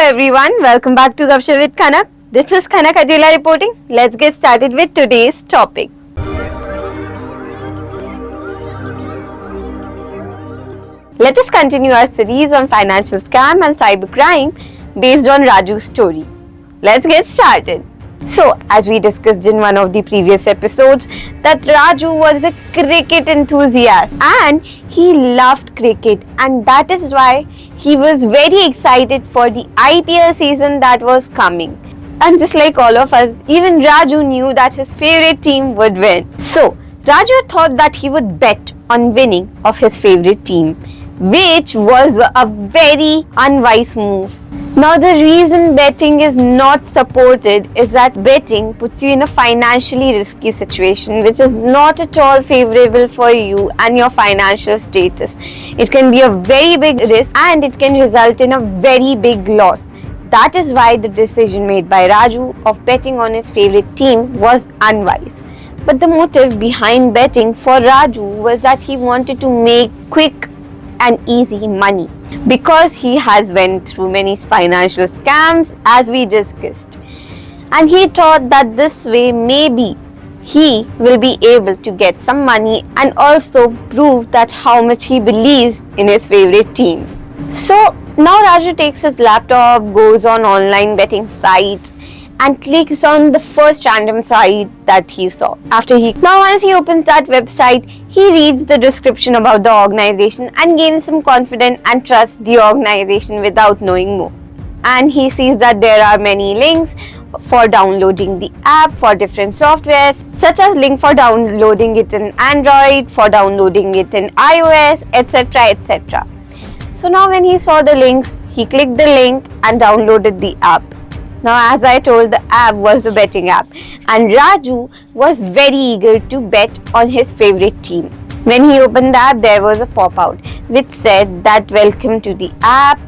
everyone, welcome back to Gavsha with Kanak. This is Kanak Adela reporting. Let's get started with today's topic. Let us continue our series on financial scam and cybercrime based on Raju's story. Let's get started. So, as we discussed in one of the previous episodes, that Raju was a cricket enthusiast and he loved cricket, and that is why he was very excited for the IPL season that was coming. And just like all of us, even Raju knew that his favorite team would win. So, Raju thought that he would bet on winning of his favorite team, which was a very unwise move. Now, the reason betting is not supported is that betting puts you in a financially risky situation, which is not at all favorable for you and your financial status. It can be a very big risk and it can result in a very big loss. That is why the decision made by Raju of betting on his favorite team was unwise. But the motive behind betting for Raju was that he wanted to make quick and easy money, because he has went through many financial scams as we discussed, and he thought that this way maybe he will be able to get some money and also prove that how much he believes in his favorite team. So now Raju takes his laptop, goes on online betting sites and clicks on the first random site that he saw. Once he opens that website, he reads the description about the organization and gains some confidence and trusts the organization without knowing more. And he sees that there are many links for downloading the app for different softwares, such as link for downloading it in Android, for downloading it in iOS, etc. etc. So now when he saw the links, he clicked the link and downloaded the app. Now, as I told, the app was a betting app, and Raju was very eager to bet on his favorite team. When he opened the app, there was a pop-out which said that welcome to the app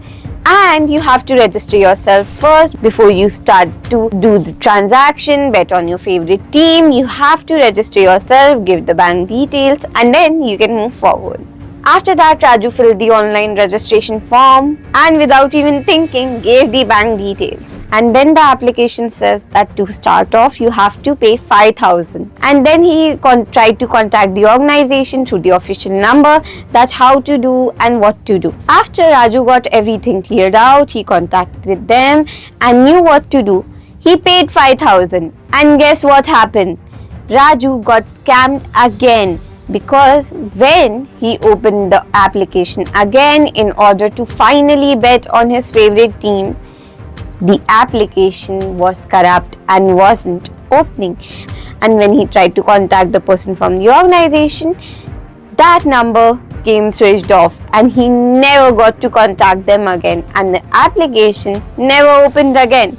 and you have to register yourself first before you start to do the transaction, bet on your favorite team. You have to register yourself, give the bank details, and then you can move forward. After that, Raju filled the online registration form and without even thinking gave the bank details. And then the application says that to start off you have to pay 5,000. And then he tried to contact the organization through the official number, that's how to do and what to do. After Raju got everything cleared out, he contacted them and knew what to do. He paid 5,000 and guess what happened? Raju got scammed again, because when he opened the application again in order to finally bet on his favorite team, the application was corrupt and wasn't opening. And when he tried to contact the person from the organization, that number came switched off and he never got to contact them again, and the application never opened again.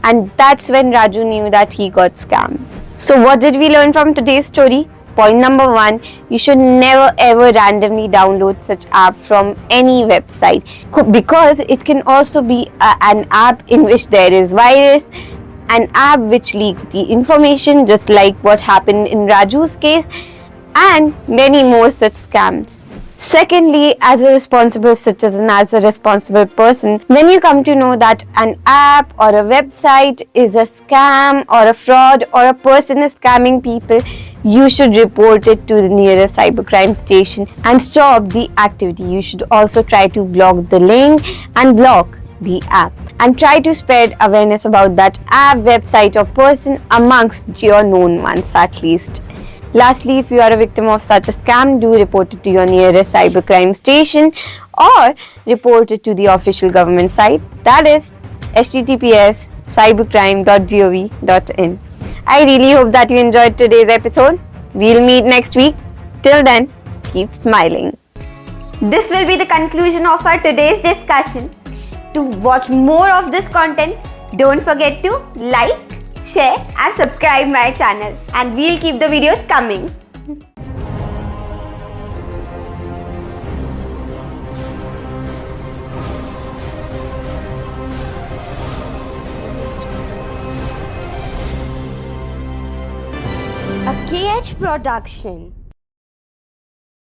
And that's when Raju knew that he got scammed. So what did we learn from today's story? Point number 1, you should never ever randomly download such app from any website, because it can also be an app in which there is virus, an app which leaks the information, just like what happened in Raju's case, and many more such scams. Secondly, as a responsible citizen, as a responsible person, when you come to know that an app or a website is a scam or a fraud or a person is scamming people, you should report it to the nearest cybercrime station and stop the activity. You should also try to block the link and block the app, and try to spread awareness about that app, website or person amongst your known ones at least. Lastly, if you are a victim of such a scam, do report it to your nearest cybercrime station or report it to the official government site, that is https://cybercrime.gov.in. I really hope that you enjoyed today's episode. We'll meet next week. Till then, keep smiling. This will be the conclusion of our today's discussion. To watch more of this content, don't forget to like, share and subscribe my channel, and we'll keep the videos coming. A KH production.